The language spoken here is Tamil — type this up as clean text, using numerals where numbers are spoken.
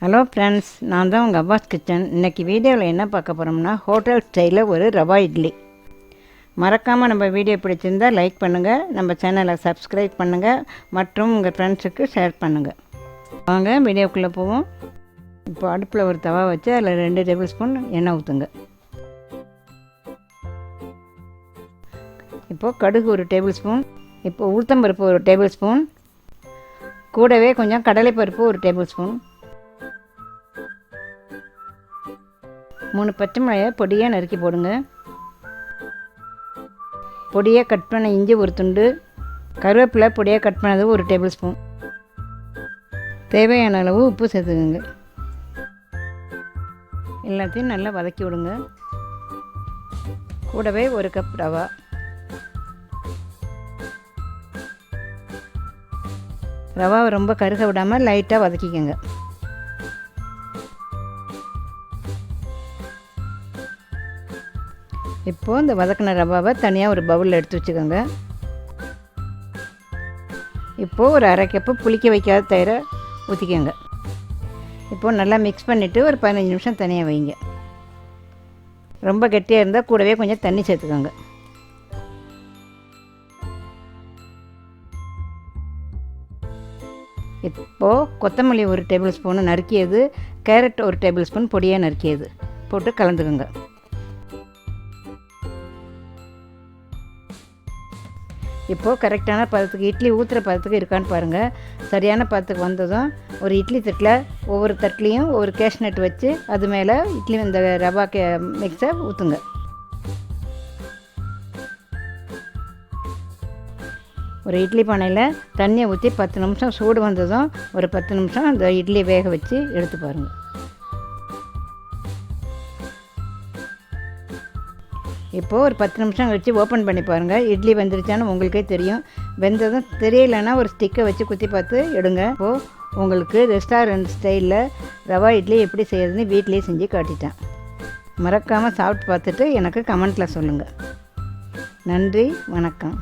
ஹலோ ஃப்ரெண்ட்ஸ், நான் தான் உங்கள் அவ்வாஸ் கிச்சன். இன்றைக்கி வீடியோவில் என்ன பார்க்க போகிறோம்னா, ஹோட்டல் ஸ்டைலில் ஒரு ரவா இட்லி. மறக்காமல் நம்ம வீடியோ பிடிச்சிருந்தால் லைக் பண்ணுங்கள், நம்ம சேனலை சப்ஸ்கிரைப் பண்ணுங்கள் மற்றும் உங்கள் ஃப்ரெண்ட்ஸுக்கு ஷேர் பண்ணுங்கள். வாங்க வீடியோக்குள்ளே போவோம். இப்போ அடுப்பில் ஒரு தவா வச்சு அதில் 2 டேபிள் ஸ்பூன் எண்ணெய் ஊற்றுங்க. இப்போது கடுகு 1 டேபிள் ஸ்பூன், இப்போது உளுத்தம்பருப்பு 1 டேபிள் ஸ்பூன், கூடவே கொஞ்சம் கடலைப்பருப்பு 1 டேபிள் ஸ்பூன், 3 பச்சை மிளகாயை பொடியாக நறுக்கி போடுங்க. பொடியாக கட் பண்ண இஞ்சி 1 துண்டு, கருவேப்பிலை பொடியாக கட் பண்ணது 1 டேபிள் ஸ்பூன், தேவையான அளவு உப்பு சேர்த்துக்குங்க. எல்லாத்தையும் நல்லா வதக்கி விடுங்க. கூடவே 1 கப் ரவா, ரவாவை ரொம்ப கருக விடாமல் லைட்டாக வதக்கிக்கோங்க. இப்போது இந்த வதக்கின ரவாவை தனியாக ஒரு பவுலில் எடுத்து வச்சுக்கோங்க. இப்போது ஒரு 1/2 கப்பு புளிக்க வைக்காத தயிரை ஊற்றிக்கோங்க. இப்போது நல்லா மிக்ஸ் பண்ணிவிட்டு ஒரு 15 நிமிஷம் தனியாக வைங்க. ரொம்ப கெட்டியாக இருந்தால் கூடவே கொஞ்சம் தண்ணி சேர்த்துக்கோங்க. இப்போது கொத்தமல்லி 1 டேபிள் ஸ்பூன் நறுக்கியது, கேரட் 1 டேபிள் ஸ்பூன் பொடியாக நறுக்கியது போட்டு கலந்துக்குங்க. இப்போது கரெக்டான பதத்துக்கு, இட்லி ஊற்றுற பதத்துக்கு இருக்கான்னு பாருங்கள். சரியான பதத்துக்கு வந்ததும் ஒரு இட்லி தட்டில் ஒவ்வொரு தட்டிலையும் ஒரு கேஷ்நட் வச்சு அது மேலே இட்லி இந்த ரவா மிக்ஸை ஊற்றுங்க. ஒரு இட்லி பானையில் தண்ணியை ஊற்றி 10 நிமிஷம் சூடு வந்ததும் ஒரு 10 நிமிஷம் அந்த இட்லி வேக வச்சு எடுத்து பாருங்கள். இப்போது ஒரு 10 நிமிஷம் கழித்து ஓப்பன் பண்ணி பாருங்கள். இட்லி வெந்துருச்சான்னு உங்களுக்கே தெரியும். வெந்ததும் தெரியலைன்னா ஒரு ஸ்டிக்கை வச்சு குத்தி பார்த்து எடுங்க. இப்போது உங்களுக்கு ரெஸ்டாரண்ட் ஸ்டைலில் ரவா இட்லி எப்படி செய்யறதுன்னு வீட்டிலேயே செஞ்சு காட்டிட்டேன். மறக்காமல் சாப்பிட்டு பார்த்துட்டு எனக்கு கமெண்ட்டில் சொல்லுங்கள். நன்றி, வணக்கம்.